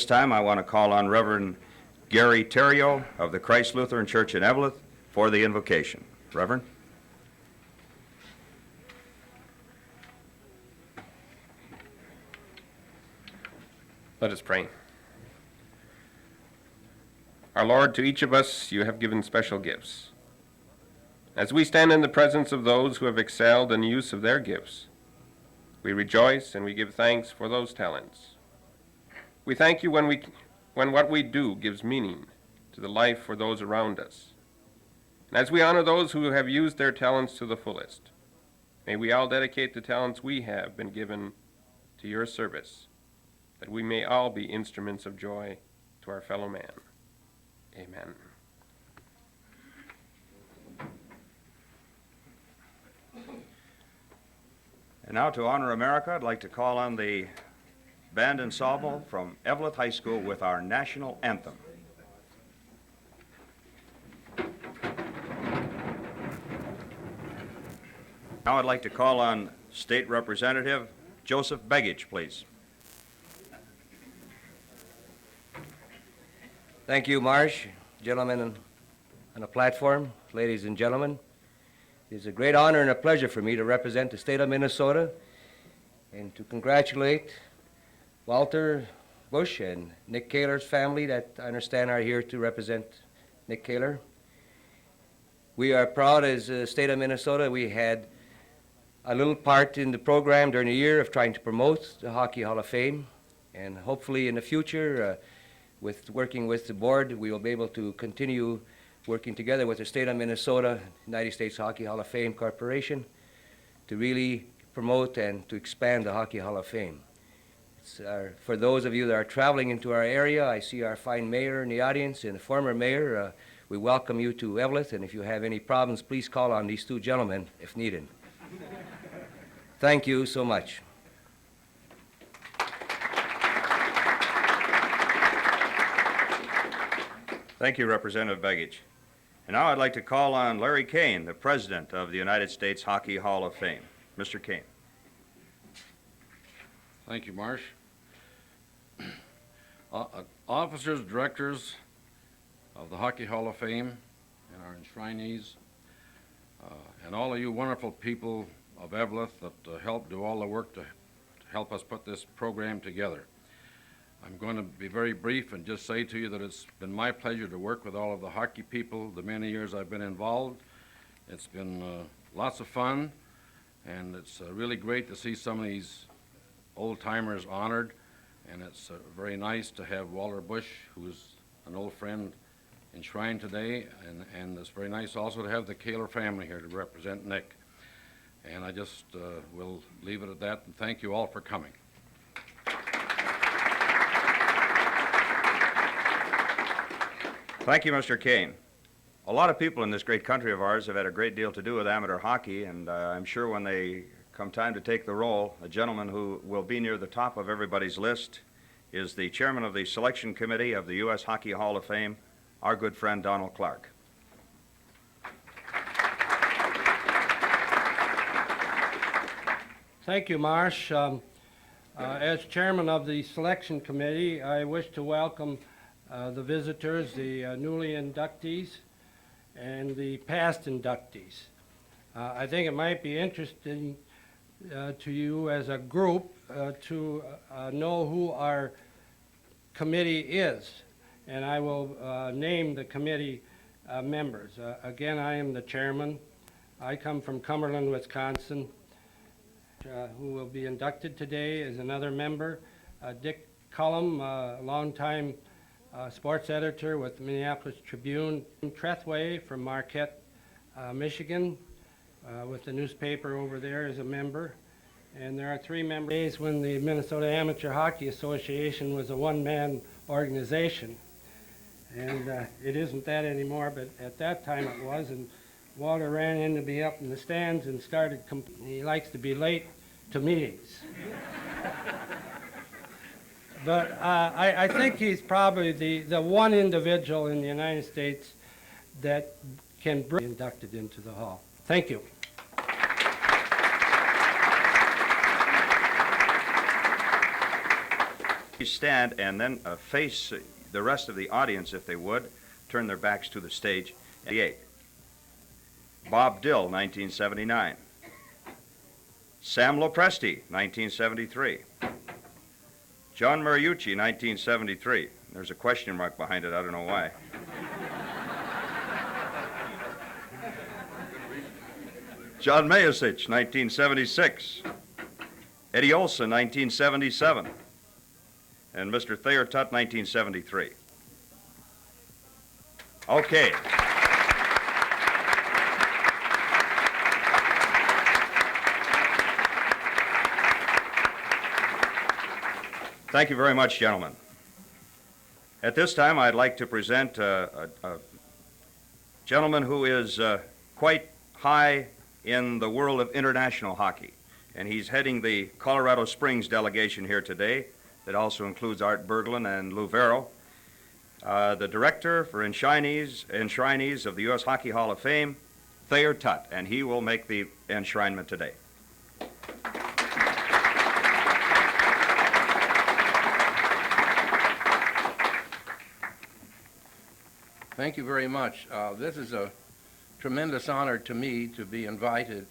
This time I want to call on Reverend Gary Terrio of the Christ Lutheran Church in Eveleth for the invocation. Reverend. Let us pray. Our Lord, to each of us you have given special gifts. As we stand in the presence of those who have excelled in the use of their gifts, we rejoice and we give thanks for those talents. We thank you when what we do gives meaning to the life for those around us. And as we honor those who have used their talents to the fullest, may we all dedicate the talents we have been given to your service, that we may all be instruments of joy to our fellow man. Amen. And now to honor America, I'd like to call on the band ensemble from Eveleth High School with our national anthem. Now I'd like to call on State Representative Joseph Begich, please. Thank you, Marsh. Gentlemen on the platform, ladies and gentlemen. It is a great honor and a pleasure for me to represent the state of Minnesota and to congratulate Walter Bush and Nick Kahler's family that I understand are here to represent Nick Kahler. We are proud as the state of Minnesota. We had a little part in the program during the year of trying to promote the Hockey Hall of Fame, and hopefully in the future, with working with the board, we will be able to continue working together with the state of Minnesota, United States Hockey Hall of Fame Corporation, to really promote and to expand the Hockey Hall of Fame. For those of you that are traveling into our area, I see our fine mayor in the audience and the former mayor. We welcome you to Eveleth, and if you have any problems, please call on these two gentlemen if needed. Thank you so much. Thank you, Representative Begich. And now I'd like to call on Larry Kane, the President of the United States Hockey Hall of Fame. Mr. Kane. Thank you, Marsh. Officers, directors of the Hockey Hall of Fame and our enshrinees, and all of you wonderful people of Eveleth that helped do all the work to help us put this program together. I'm going to be very brief and just say to you that it's been my pleasure to work with all of the hockey people the many years I've been involved. It's been lots of fun, and it's really great to see some of these old-timers honored, and it's very nice to have Walter Bush, who's an old friend, enshrined today, and it's very nice also to have the Kahler family here to represent Nick. And I just will leave it at that, and thank you all for coming. Thank you, Mr. Kane. A lot of people in this great country of ours have had a great deal to do with amateur hockey, and I'm sure when they come time to take the role, a gentleman who will be near the top of everybody's list is the chairman of the selection committee of the U.S. Hockey Hall of Fame, our good friend Donald Clark. Thank you, Marsh. As chairman of the selection committee, I wish to welcome the visitors, the newly inductees, and the past inductees. I think it might be interesting to you as a group to know who our committee is, and I will name the committee members. Again, I am the chairman. I come from Cumberland, Wisconsin. Who will be inducted today is another member, Dick Cullum, a longtime sports editor with the Minneapolis Tribune. Trethway from Marquette, Michigan, with the newspaper over there as a member. And there are three members when the Minnesota Amateur Hockey Association was a one-man organization. And it isn't that anymore, but at that time it was. And Walter ran in to be up in the stands and started, he likes to be late to meetings. But I think he's probably the one individual in the United States that can be inducted into the Hall. Thank you. Stand and then face the rest of the audience, if they would, turn their backs to the stage. 88. Bob Dill, 1979. Sam Lopresti, 1973. John Mariucci, 1973. There's a question mark behind it, I don't know why. John Mayasich, 1976. Eddie Olson, 1977. And Mr. Thayer Tutt, 1973. Okay. Thank you very much, gentlemen. At this time, I'd like to present a gentleman who is quite high in the world of international hockey, and he's heading the Colorado Springs delegation here today. That also includes Art Berglund and Lou Vero, the director for enshrinees of the U.S. Hockey Hall of Fame, Thayer Tutt, and he will make the enshrinement today. Thank you very much. This is a tremendous honor to me to be invited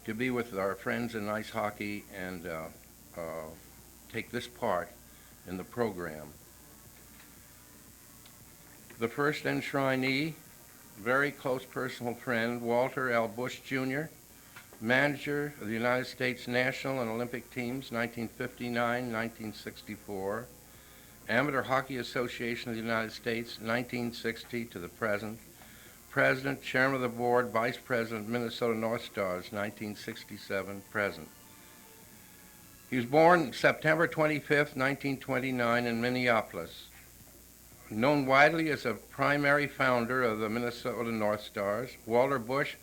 to be with our friends in ice hockey and take this part in the program. The first enshrinee, very close personal friend, Walter L. Bush, Jr., manager of the United States National and Olympic teams, 1959-1964, Amateur Hockey Association of the United States, 1960 to the present, President, Chairman of the Board, Vice President, Minnesota North Stars, 1967, present. He was born September 25th, 1929 in Minneapolis. Known widely as a primary founder of the Minnesota North Stars, Walter Bush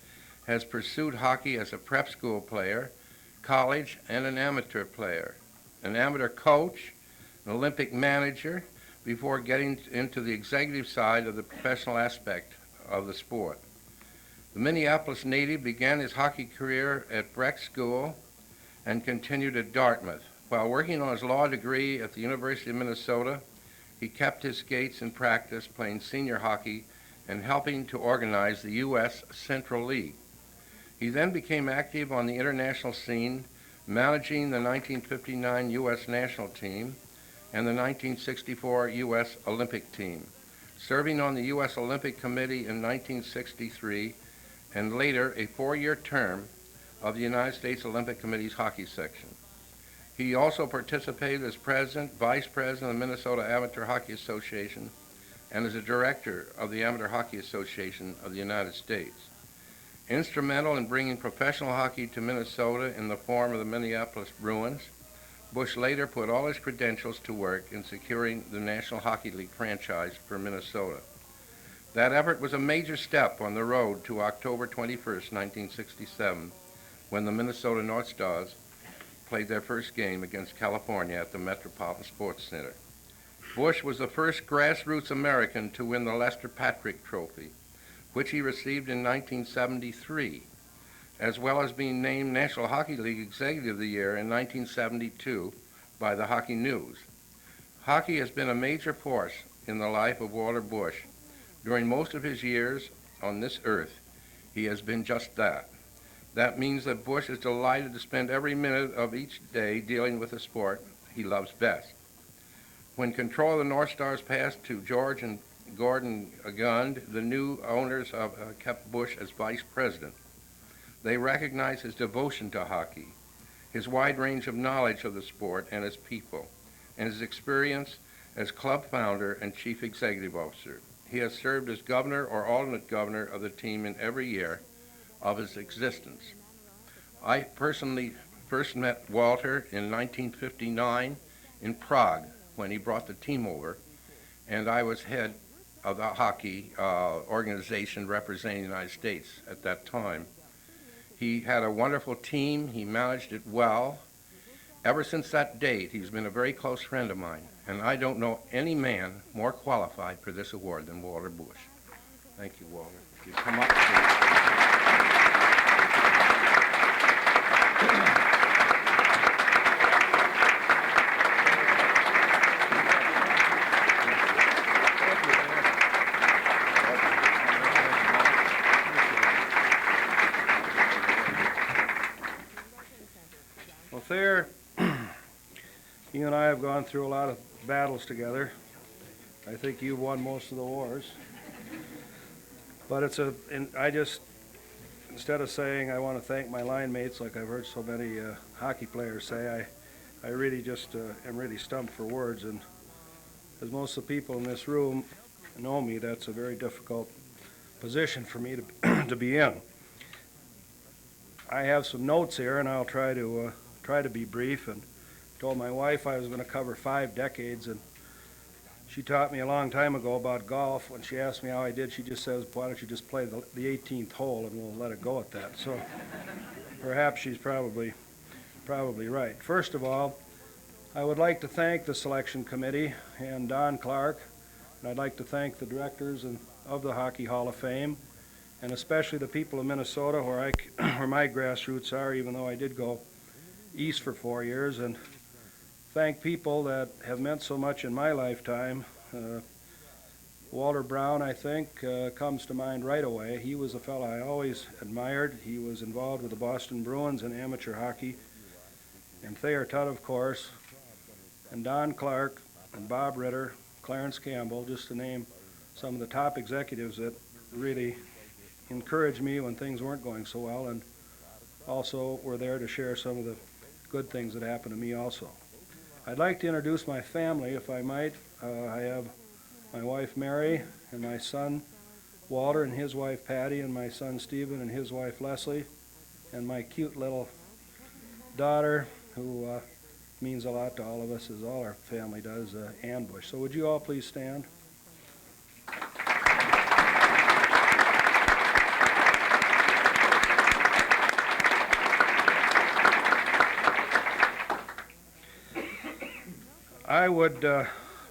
has pursued hockey as a prep school player, college, and an amateur player, an amateur coach, an Olympic manager, before getting into the executive side of the professional aspect of the sport. The Minneapolis native began his hockey career at Breck School and continued at Dartmouth. While working on his law degree at the University of Minnesota, he kept his skates in practice, playing senior hockey and helping to organize the U.S. Central League. He then became active on the international scene, managing the 1959 U.S. national team and the 1964 U.S. Olympic team, serving on the U.S. Olympic Committee in 1963 and later a 4-year term of the United States Olympic Committee's hockey section. He also participated as president, vice president of the Minnesota Amateur Hockey Association, and as a director of the Amateur Hockey Association of the United States. Instrumental in bringing professional hockey to Minnesota in the form of the Minneapolis Bruins, Bush later put all his credentials to work in securing the National Hockey League franchise for Minnesota. That effort was a major step on the road to October 21st, 1967, when the Minnesota North Stars played their first game against California at the Metropolitan Sports Center. Bush was the first grassroots American to win the Lester Patrick Trophy, which he received in 1973, as well as being named National Hockey League Executive of the Year in 1972 by the Hockey News. Hockey has been a major force in the life of Walter Bush. During most of his years on this earth, he has been just that. That means that Bush is delighted to spend every minute of each day dealing with the sport he loves best. When control of the North Stars passed to George and Gordon Gund, the new owners kept Bush as vice president. They recognized his devotion to hockey, his wide range of knowledge of the sport and its people, and his experience as club founder and chief executive officer. He has served as governor or alternate governor of the team in every year of his existence. I personally first met Walter in 1959 in Prague when he brought the team over, and I was head of the hockey organization representing the United States at that time. He had a wonderful team. He managed it well. Ever since that date, he's been a very close friend of mine, and I don't know any man more qualified for this award than Walter Bush. Thank you, Walter. If you come up, please. you and I have gone through a lot of battles together. I think you've won most of the wars. But instead of saying I want to thank my line mates like I've heard so many hockey players say, I really just am really stumped for words. And as most of the people in this room know me, that's a very difficult position for me to be in. I have some notes here, and I'll try to be brief. And told my wife I was going to cover 5 decades, and she taught me a long time ago about golf. When she asked me how I did, she just says, "Why don't you just play the 18th hole, and we'll let it go at that." So perhaps she's probably right. First of all, I would like to thank the selection committee and Don Clark, and I'd like to thank the directors of the Hockey Hall of Fame, and especially the people of Minnesota, where my grassroots are, even though I did go east for 4 years, and thank people that have meant so much in my lifetime. Walter Brown, I think, comes to mind right away. He was a fellow I always admired. He was involved with the Boston Bruins in amateur hockey, and Thayer Tutt, of course, and Don Clark, and Bob Ritter, Clarence Campbell, just to name some of the top executives that really encouraged me when things weren't going so well, and also were there to share some of the good things that happened to me also. I'd like to introduce my family, if I might. I have my wife Mary, and my son Walter, and his wife Patty, and my son Stephen, and his wife Leslie, and my cute little daughter, who means a lot to all of us, as all our family does, Ann Bush. So would you all please stand? I would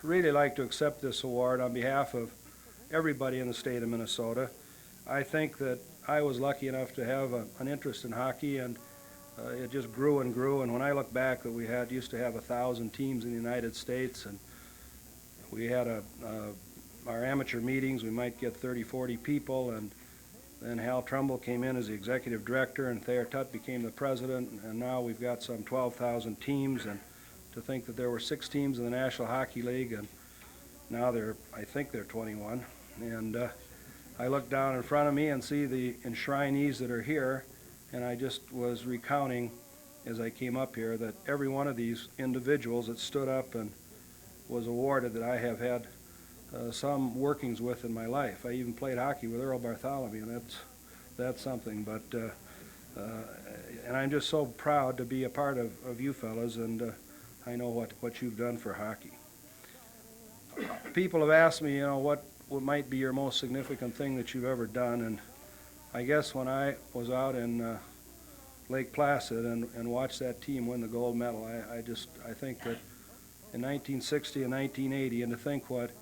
really like to accept this award on behalf of everybody in the state of Minnesota. I think that I was lucky enough to have an interest in hockey, and it just grew and grew. And when I look back, that we used to have 1,000 teams in the United States, and we had our amateur meetings. We might get 30, 40 people, and then Hal Trumbull came in as the executive director, and Thayer Tutt became the president, and now we've got some 12,000 teams. And to think that there were 6 teams in the National Hockey League, and now I think they're 21. And I look down in front of me and see the enshrinees that are here, and I just was recounting as I came up here that every one of these individuals that stood up and was awarded that I have had some workings with in my life. I even played hockey with Earl Bartholomew, and that's something. But and I'm just so proud to be a part of you fellas, and I know what you've done for hockey. People have asked me, what might be your most significant thing that you've ever done, and I guess when I was out in Lake Placid and watched that team win the gold medal, I think that in 1960 and 1980, and to think what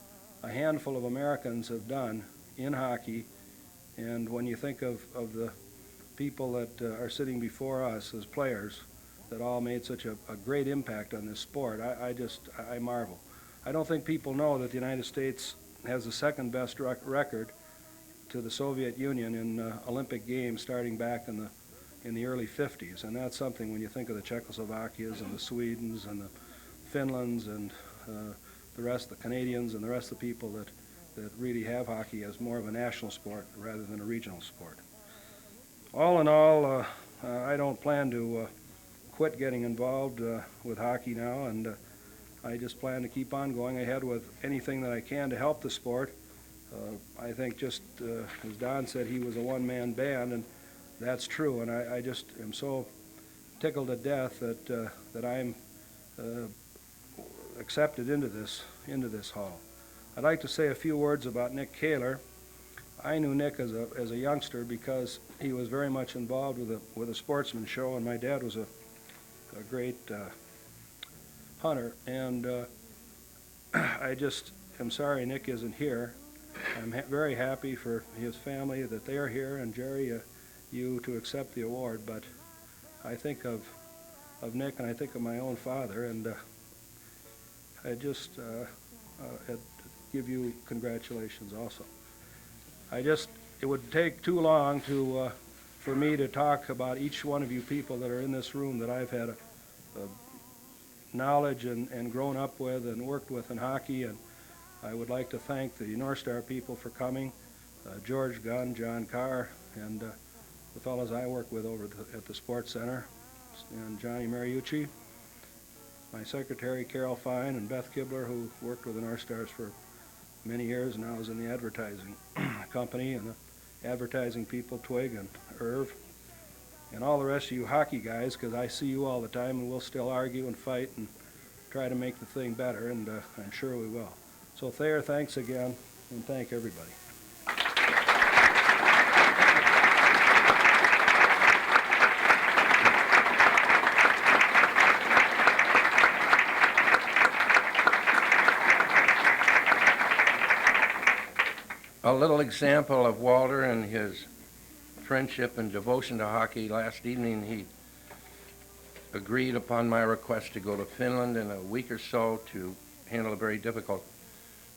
a handful of Americans have done in hockey, and when you think of the people that are sitting before us as players, that all made such a great impact on this sport, I marvel. I don't think people know that the United States has the second best record to the Soviet Union in Olympic Games starting back in the early 50s, and that's something when you think of the Czechoslovakias and the Swedens and the Finlands and the rest, the Canadians and the rest of the people that really have hockey as more of a national sport rather than a regional sport. All in all, I don't plan to quit getting involved with hockey now, and I just plan to keep on going ahead with anything that I can to help the sport. I think just as Don said, he was a one-man band, and that's true, and I just am so tickled to death that I'm accepted into this hall. I'd like to say a few words about Nick Kahler. I knew Nick as a youngster because he was very much involved with a sportsman show, and my dad was a great hunter, and I just am sorry Nick isn't here. I'm very happy for his family that they are here, and Jerry, you to accept the award, but I think of Nick and I think of my own father, and I just give you congratulations also. It would take too long for me to talk about each one of you people that are in this room that I've had knowledge and grown up with and worked with in hockey. And I would like to thank the North Star people for coming, George Gunn, John Carr, and the fellows I work with over at the Sports Center, and Johnny Mariucci, my secretary Carol Fine, and Beth Kibler, who worked with the North Stars for many years and now is in the advertising company, and the advertising people, Twig and Irv, and all the rest of you hockey guys, because I see you all the time, and we'll still argue and fight and try to make the thing better, and I'm sure we will. So Thayer, thanks again, and thank everybody. A little example of Walter and his friendship and devotion to hockey. Last evening, he agreed upon my request to go to Finland in a week or so to handle a very difficult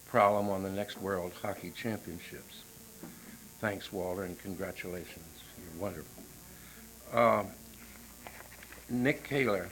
problem on the next World Hockey Championships. Thanks, Walter, and congratulations. You're wonderful. Nick Kahler